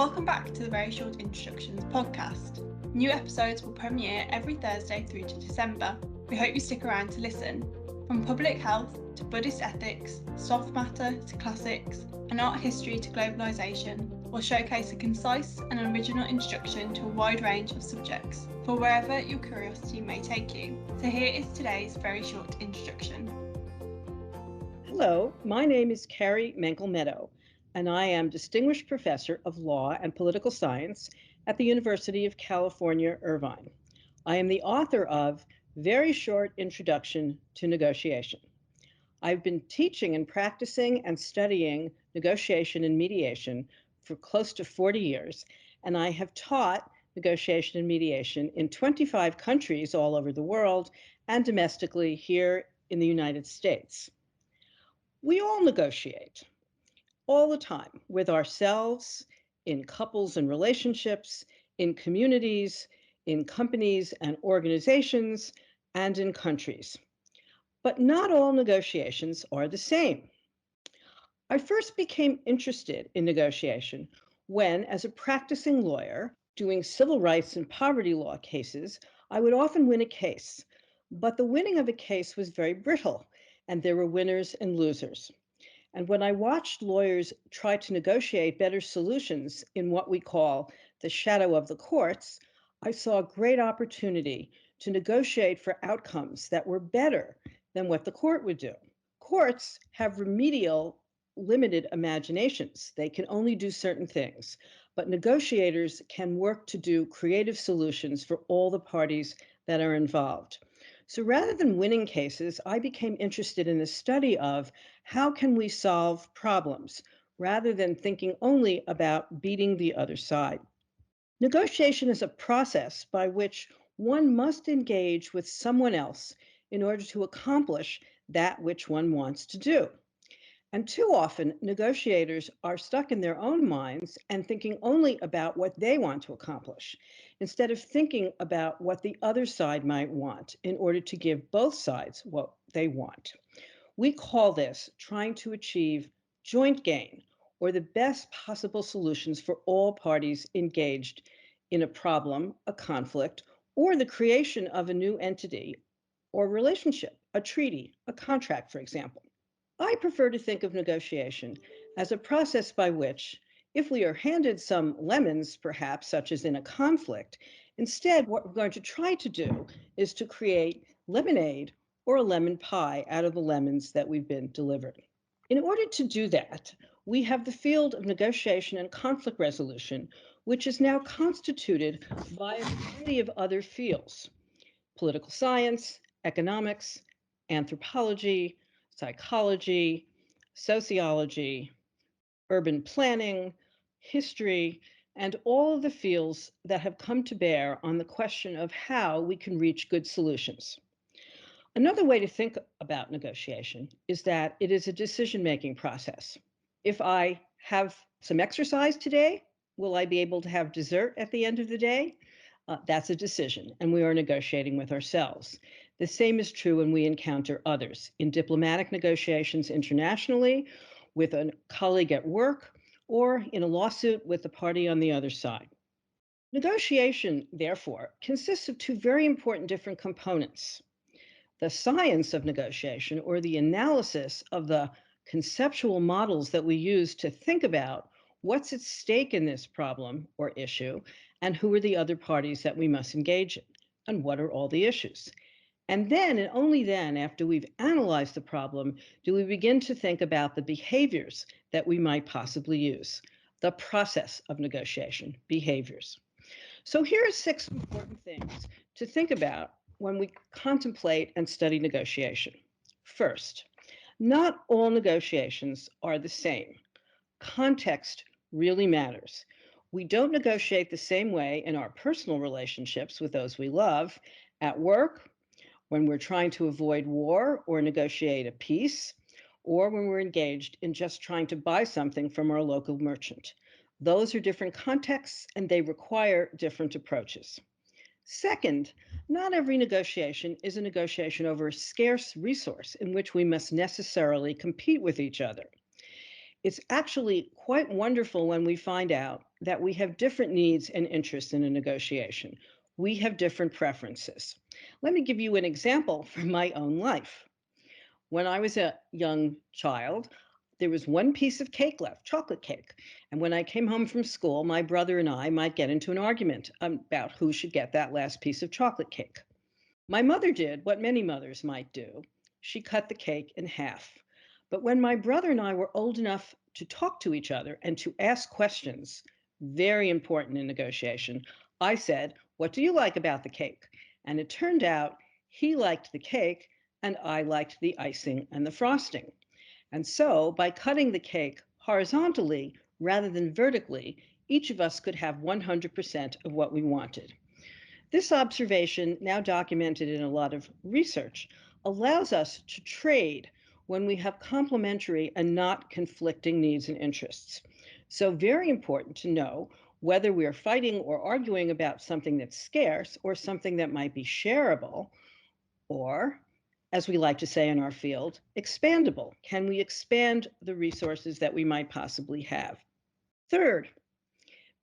Welcome back to the Very Short Introductions podcast. New episodes will premiere every Thursday through to December. We hope you stick around to listen. From public health to Buddhist ethics, soft matter to classics, and art history to globalisation, we'll showcase a concise and original introduction to a wide range of subjects for wherever your curiosity may take you. So here is today's very short introduction. Hello, my name is Carrie Menkel-Meadow, and I am Distinguished Professor of Law and Political Science at the University of California, Irvine. I am the author of Very Short Introduction to Negotiation. I've been teaching and practicing and studying negotiation and mediation for close to 40 years, and I have taught negotiation and mediation in 25 countries all over the world and domestically here in the United States. We all negotiate all the time with ourselves, in couples and relationships, in communities, in companies and organizations, and in countries. But not all negotiations are the same. I first became interested in negotiation when, as a practicing lawyer, doing civil rights and poverty law cases, I would often win a case. But the winning of a case was very brittle, and there were winners and losers. And when I watched lawyers try to negotiate better solutions in what we call the shadow of the courts, I saw a great opportunity to negotiate for outcomes that were better than what the court would do. Courts have remedial, limited imaginations. They can only do certain things, but negotiators can work to do creative solutions for all the parties that are involved. So rather than winning cases, I became interested in the study of how can we solve problems rather than thinking only about beating the other side. Negotiation is a process by which one must engage with someone else in order to accomplish that which one wants to do. And too often, negotiators are stuck in their own minds and thinking only about what they want to accomplish, instead of thinking about what the other side might want in order to give both sides what they want. We call this trying to achieve joint gain, or the best possible solutions for all parties engaged in a problem, a conflict, or the creation of a new entity or relationship, a treaty, a contract, for example. I prefer to think of negotiation as a process by which, if we are handed some lemons, perhaps, such as in a conflict, instead what we're going to try to do is to create lemonade or a lemon pie out of the lemons that we've been delivered. In order to do that, we have the field of negotiation and conflict resolution, which is now constituted by a variety of other fields: political science, economics, anthropology, psychology, sociology, urban planning, history, and all of the fields that have come to bear on the question of how we can reach good solutions. Another way to think about negotiation is that it is a decision-making process. If I have some exercise today, will I be able to have dessert at the end of the day? That's a decision, and we are negotiating with ourselves. The same is true when we encounter others in diplomatic negotiations internationally, with a colleague at work, or in a lawsuit with the party on the other side. Negotiation, therefore, consists of two very important different components: the science of negotiation, or the analysis of the conceptual models that we use to think about what's at stake in this problem or issue, and who are the other parties that we must engage in, and what are all the issues. And then, and only then, after we've analyzed the problem, do we begin to think about the behaviors that we might possibly use, the process of negotiation, behaviors. So here are 6 important things to think about when we contemplate and study negotiation. First, not all negotiations are the same. Context really matters. We don't negotiate the same way in our personal relationships with those we love, at work, when we're trying to avoid war or negotiate a peace, or when we're engaged in just trying to buy something from our local merchant. Those are different contexts, and they require different approaches. Second, not every negotiation is a negotiation over a scarce resource in which we must necessarily compete with each other. It's actually quite wonderful when we find out that we have different needs and interests in a negotiation. We have different preferences. Let me give you an example from my own life. When I was a young child, there was one piece of cake left, chocolate cake. And when I came home from school, my brother and I might get into an argument about who should get that last piece of chocolate cake. My mother did what many mothers might do. She cut the cake in half. But when my brother and I were old enough to talk to each other and to ask questions, very important in negotiation, I said, "What do you like about the cake?" And it turned out he liked the cake and I liked the icing and the frosting. And so by cutting the cake horizontally rather than vertically, each of us could have 100% of what we wanted. This observation, now documented in a lot of research, allows us to trade when we have complementary and not conflicting needs and interests. So, very important to know whether we're fighting or arguing about something that's scarce or something that might be shareable, or, as we like to say in our field, expandable. Can we expand the resources that we might possibly have? Third,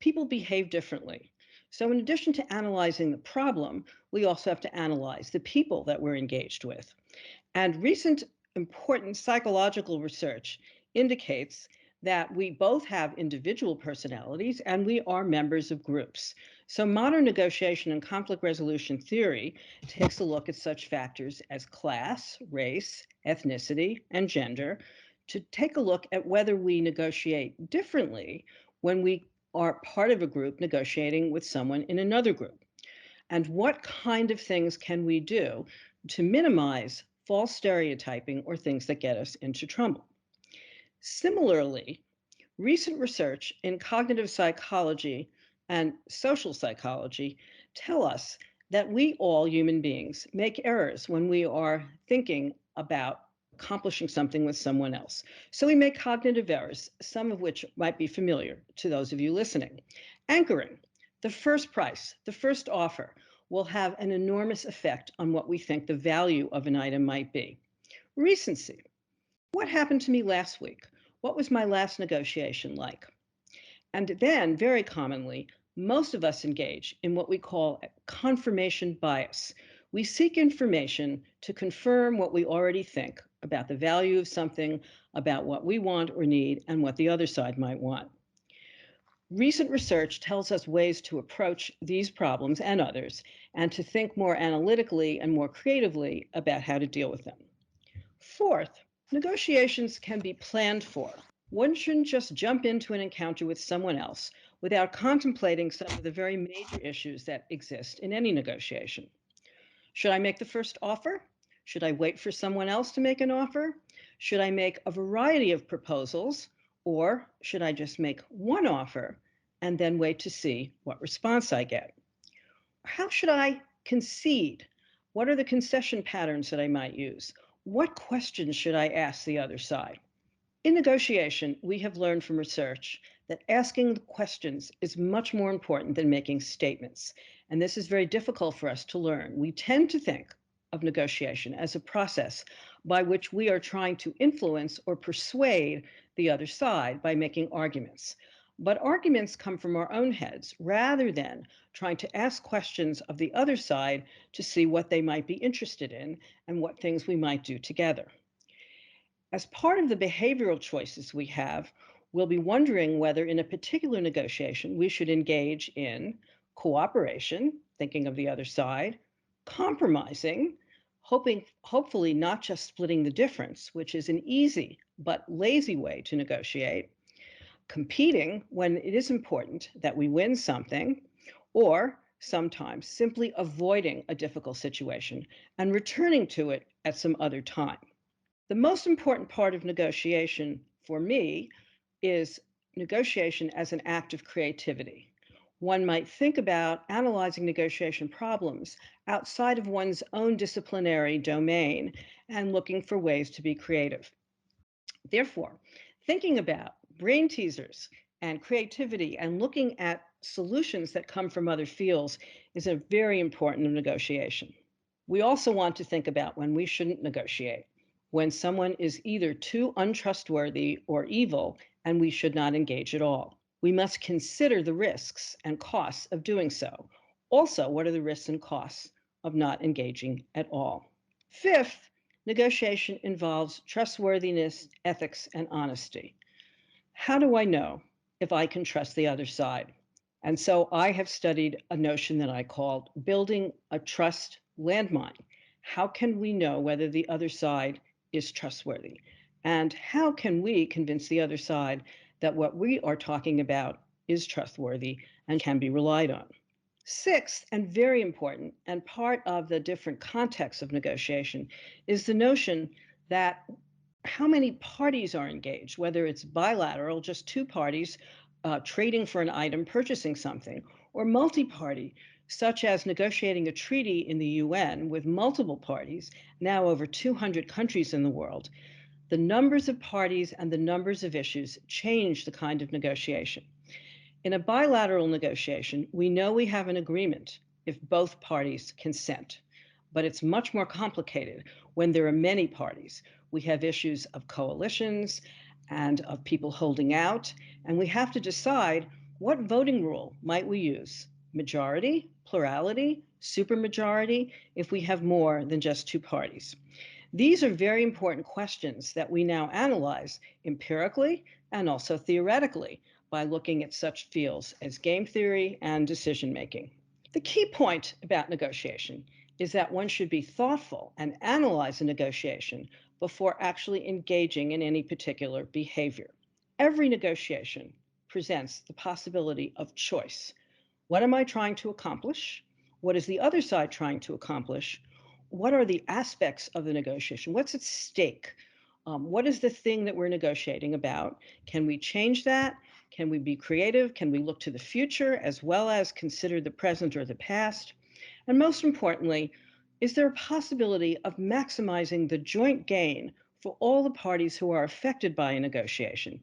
people behave differently. So, in addition to analyzing the problem, we also have to analyze the people that we're engaged with. And recent important psychological research indicates that we both have individual personalities and we are members of groups. So, modern negotiation and conflict resolution theory takes a look at such factors as class, race, ethnicity, and gender to take a look at whether we negotiate differently when we are part of a group negotiating with someone in another group. And what kind of things can we do to minimize false stereotyping or things that get us into trouble? Similarly, recent research in cognitive psychology and social psychology tell us that we all human beings make errors when we are thinking about accomplishing something with someone else. So we make cognitive errors, some of which might be familiar to those of you listening. Anchoring, the first price, the first offer, will have an enormous effect on what we think the value of an item might be. Recency, what happened to me last week? What was my last negotiation like? And then, very commonly, most of us engage in what we call confirmation bias. We seek information to confirm what we already think about the value of something, about what we want or need, and what the other side might want. Recent research tells us ways to approach these problems and others, and to think more analytically and more creatively about how to deal with them. Fourth, negotiations can be planned for. One shouldn't just jump into an encounter with someone else without contemplating some of the very major issues that exist in any negotiation. Should I make the first offer? Should I wait for someone else to make an offer? Should I make a variety of proposals? Or should I just make one offer and then wait to see what response I get? How should I concede? What are the concession patterns that I might use? What questions should I ask the other side? In negotiation, we have learned from research that asking the questions is much more important than making statements. And this is very difficult for us to learn. We tend to think of negotiation as a process by which we are trying to influence or persuade the other side by making arguments. But arguments come from our own heads rather than trying to ask questions of the other side to see what they might be interested in and what things we might do together. As part of the behavioral choices we have, we'll be wondering whether in a particular negotiation we should engage in cooperation, thinking of the other side, compromising, hopefully not just splitting the difference, which is an easy but lazy way to negotiate, competing when it is important that we win something, or sometimes simply avoiding a difficult situation and returning to it at some other time. The most important part of negotiation for me is negotiation as an act of creativity. One might think about analyzing negotiation problems outside of one's own disciplinary domain and looking for ways to be creative. Therefore, thinking about brain teasers and creativity and looking at solutions that come from other fields is a very important in negotiation. We also want to think about when we shouldn't negotiate, when someone is either too untrustworthy or evil and we should not engage at all. We must consider the risks and costs of doing so. Also, what are the risks and costs of not engaging at all? Fifth, negotiation involves trustworthiness, ethics, and honesty. How do I know if I can trust the other side? And so I have studied a notion that I called building a trust landmine. How can we know whether the other side is trustworthy? And how can we convince the other side that what we are talking about is trustworthy and can be relied on? Sixth, and very important, and part of the different contexts of negotiation, is the notion that how many parties are engaged, whether it's bilateral, just two parties trading for an item, purchasing something, or multi-party, such as negotiating a treaty in the UN with multiple parties, now over 200 countries in the world. The numbers of parties and the numbers of issues change the kind of negotiation. In a bilateral negotiation, we know we have an agreement if both parties consent, but it's much more complicated when there are many parties. We have issues of coalitions and of people holding out, and we have to decide what voting rule might we use: majority, plurality, supermajority, if we have more than just two parties. These are very important questions that we now analyze empirically and also theoretically by looking at such fields as game theory and decision making. The key point about negotiation is that one should be thoughtful and analyze a negotiation before actually engaging in any particular behavior. Every negotiation presents the possibility of choice. What am I trying to accomplish? What is the other side trying to accomplish? What are the aspects of the negotiation? What's at stake? What is the thing that we're negotiating about? Can we change that? Can we be creative? Can we look to the future as well as consider the present or the past? And most importantly, is there a possibility of maximizing the joint gain for all the parties who are affected by a negotiation?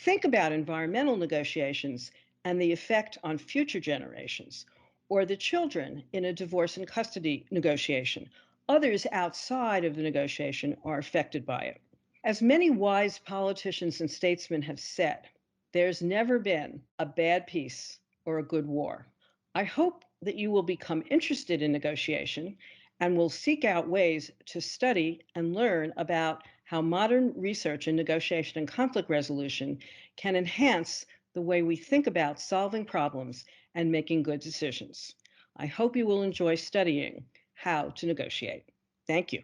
Think about environmental negotiations and the effect on future generations, or the children in a divorce and custody negotiation. Others outside of the negotiation are affected by it. As many wise politicians and statesmen have said, there's never been a bad peace or a good war. I hope that you will become interested in negotiation and will seek out ways to study and learn about how modern research in negotiation and conflict resolution can enhance the way we think about solving problems and making good decisions. I hope you will enjoy studying how to negotiate. Thank you.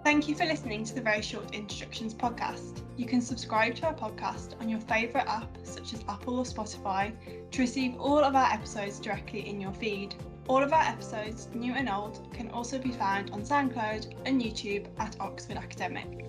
Thank you for listening to the Very Short Introductions podcast. You can subscribe to our podcast on your favourite app, such as Apple or Spotify, to receive all of our episodes directly in your feed. All of our episodes, new and old, can also be found on SoundCloud and YouTube at Oxford Academic.